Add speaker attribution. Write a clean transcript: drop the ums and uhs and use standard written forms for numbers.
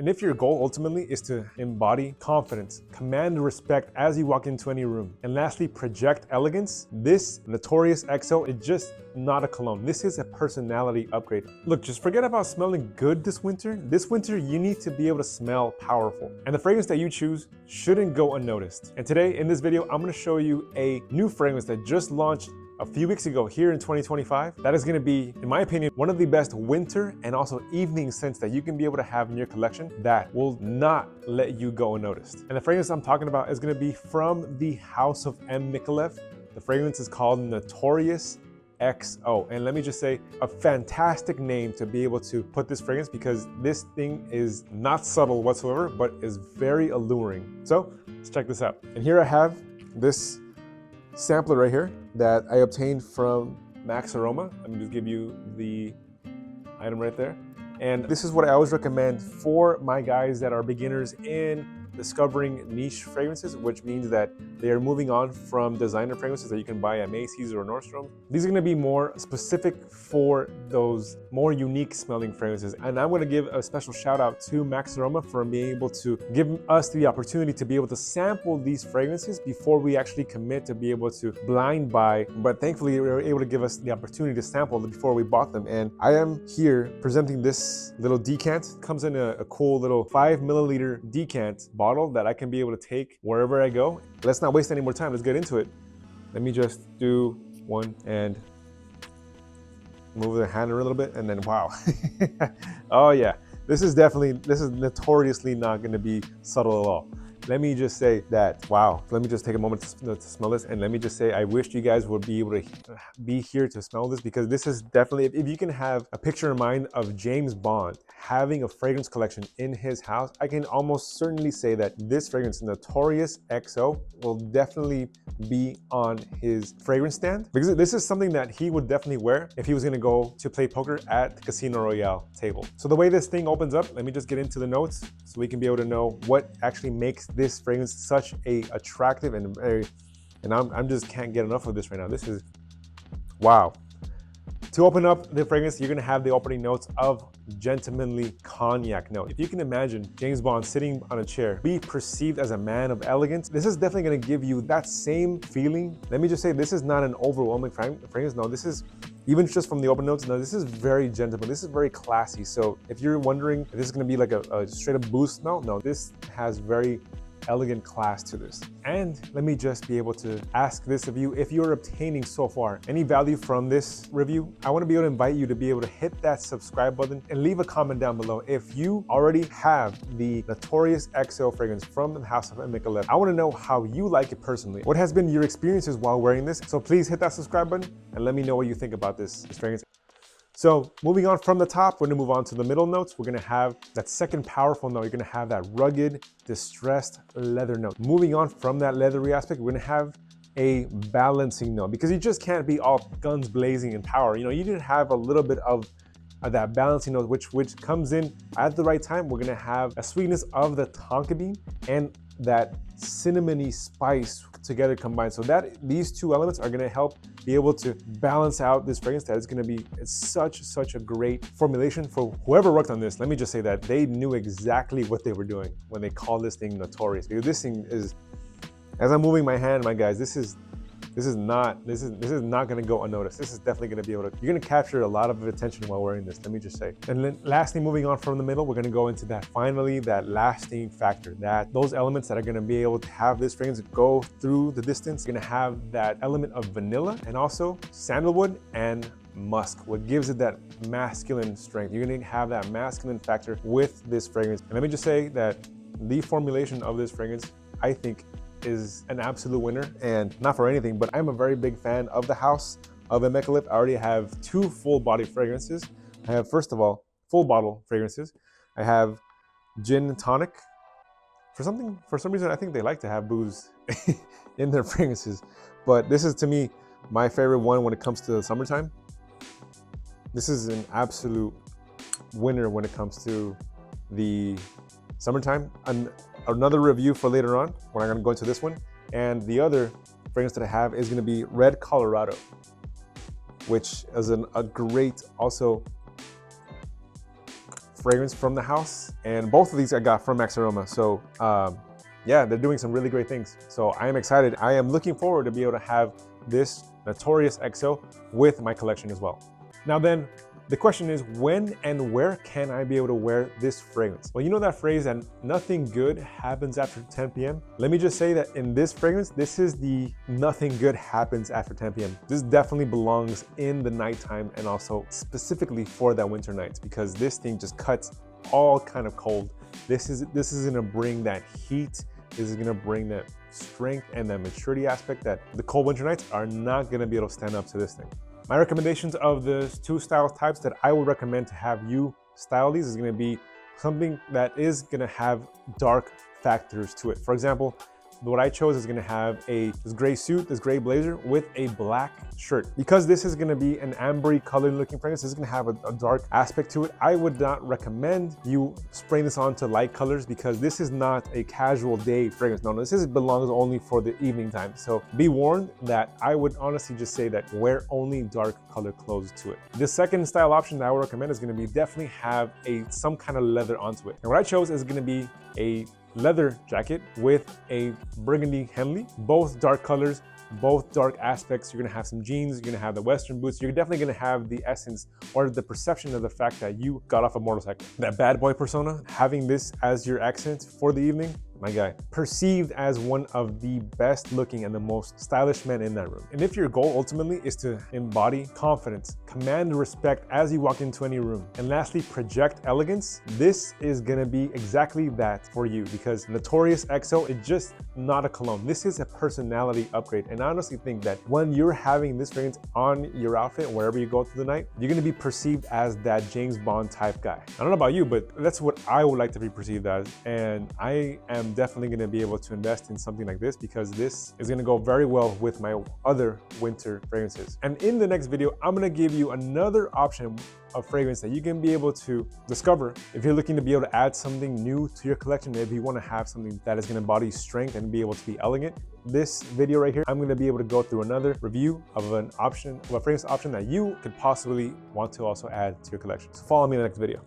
Speaker 1: And if your goal ultimately is to embody confidence, command respect as you walk into any room, and lastly, project elegance, this Notorious XO is just not a cologne. This is a personality upgrade. Look, just forget about smelling good this winter. This winter, you need to be able to smell powerful. And the fragrance that you choose shouldn't go unnoticed. And today in this video, I'm gonna show you a new fragrance that just launched a few weeks ago here in 2025. That is gonna be, in my opinion, one of the best winter and also evening scents that you can be able to have in your collection that will not let you go unnoticed. And the fragrance I'm talking about is gonna be from the house of Micallef. The fragrance is called Notorious XO. And let me just say, a fantastic name to be able to put this fragrance, because this thing is not subtle whatsoever, but is very alluring. So let's check this out. And here I have this sampler right here that I obtained from Maxaroma. Let me just give you the item right there. And this is what I always recommend for my guys that are beginners in discovering niche fragrances, which means that they are moving on from designer fragrances that you can buy at Macy's or Nordstrom. These are going to be more specific for those more unique smelling fragrances. And I'm going to give a special shout out to Maxaroma for being able to give us the opportunity to be able to sample these fragrances before we actually commit to be able to blind buy. But thankfully, they were able to give us the opportunity to sample them before we bought them. And I am here presenting this little decant. It comes in a cool little 5 milliliter decant bottle that I can be able to take wherever I go. Let's not waste any more time. Let's get into it. Let me just do one and move the hand a little bit, and then wow. Oh yeah, this is notoriously not going to be subtle at all. Let me just say that, wow. Let me just take a moment to smell this, and let me just say, I wish you guys would be able to be here to smell this, because this is definitely, if you can have a picture in mind of James Bond having a fragrance collection in his house, I can almost certainly say that this fragrance, Notorious XO, will definitely be on his fragrance stand, because this is something that he would definitely wear if he was gonna go to play poker at the Casino Royale table. So the way this thing opens up, let me just get into the notes so we can be able to know what actually makes this fragrance such a attractive and very, and I'm just can't get enough of this right now. This is, wow. To open up the fragrance, you're gonna have the opening notes of gentlemanly cognac note. If you can imagine James Bond sitting on a chair, be perceived as a man of elegance, this is definitely gonna give you that same feeling. Let me just say, this is not an overwhelming fragrance. No, this is, even just from the open notes, no, this is very gentleman. This is very classy. So if you're wondering if this is gonna be like a straight up boost, no, this has very elegant class to this. And let me just be able to ask this of you, if you're obtaining so far any value from this review, I want to be able to invite you to be able to hit that subscribe button and leave a comment down below. If you already have the Notorious XO fragrance from the house of Micallef, I want to know how you like it personally. What has been your experiences while wearing this? So please hit that subscribe button and let me know what you think about this fragrance. So moving on from the top, we're gonna move on to the middle notes. We're gonna have that second powerful note. You're gonna have that rugged, distressed leather note. Moving on from that leathery aspect, we're gonna have a balancing note, because you just can't be all guns blazing and power. You know, you need to have a little bit of that balancing note, which comes in at the right time. We're gonna have a sweetness of the tonka bean and that cinnamony spice together combined. So that these two elements are gonna help be able to balance out this fragrance that is gonna be such a great formulation for whoever worked on this. Let me just say that they knew exactly what they were doing when they called this thing Notorious. Because this thing is, as I'm moving my hand, my guys, this is not gonna go unnoticed. This is definitely gonna be able to, you're gonna capture a lot of attention while wearing this, let me just say. And then lastly, moving on from the middle, we're gonna go into that, finally, that lasting factor, that those elements that are gonna be able to have this fragrance go through the distance. You're gonna have that element of vanilla and also sandalwood and musk, what gives it that masculine strength. You're gonna have that masculine factor with this fragrance. And let me just say that the formulation of this fragrance, I think, is an absolute winner, and not for anything, but I'm a very big fan of the house of Micallef. I already have 2 full body fragrances. I have, first of all, full bottle fragrances. I have gin and tonic. For some reason, I think they like to have booze in their fragrances, but this is, to me, my favorite one when it comes to the summertime. This is an absolute winner when it comes to the summertime. Another review for later on when I'm gonna go into this one. And the other fragrance that I have is gonna be Red Colorado, which is a great also fragrance from the house, and both of these I got from Maxaroma. So yeah, they're doing some really great things. So I am excited. I am looking forward to be able to have this Notorious XO with my collection as well. Now then, the question is, when and where can I be able to wear this fragrance? Well, you know that phrase that nothing good happens after 10 p.m.? Let me just say that in this fragrance, this is the nothing good happens after 10 p.m. This definitely belongs in the nighttime, and also specifically for that winter nights, because this thing just cuts all kind of cold. This is gonna bring that heat. This is gonna bring that strength and that maturity aspect that the cold winter nights are not gonna be able to stand up to this thing. My recommendations of the two style types that I would recommend to have you style these is gonna be something that is gonna have dark factors to it. For example, what I chose is gonna have this gray suit, this gray blazer with a black shirt. Because this is gonna be an ambery colored looking fragrance, this is gonna have a dark aspect to it. I would not recommend you spraying this on to light colors, because this is not a casual day fragrance. No, this belongs only for the evening time. So be warned that I would honestly just say that wear only dark colored clothes to it. The second style option that I would recommend is gonna be definitely have some kind of leather onto it. And what I chose is gonna be a leather jacket with a burgundy Henley, both dark colors, both dark aspects. You're gonna have some jeans, you're gonna have the Western boots, you're definitely gonna have the essence or the perception of the fact that you got off a motorcycle. That bad boy persona, having this as your accent for the evening, my guy, perceived as one of the best looking and the most stylish men in that room. And if your goal ultimately is to embody confidence, command respect as you walk into any room, and lastly, project elegance, this is gonna be exactly that for you, because Notorious XO is just not a cologne. This is a personality upgrade. And I honestly think that when you're having this fragrance on your outfit, wherever you go through the night, you're gonna be perceived as that James Bond type guy. I don't know about you, but that's what I would like to be perceived as. And I am definitely going to be able to invest in something like this, because this is going to go very well with my other winter fragrances. And in the next video, I'm going to give you another option of fragrance that you can be able to discover if you're looking to be able to add something new to your collection. Maybe you want to have something that is going to embody strength and be able to be elegant. This video right here, I'm going to be able to go through another review of a fragrance option that you could possibly want to also add to your collection. So follow me in the next video.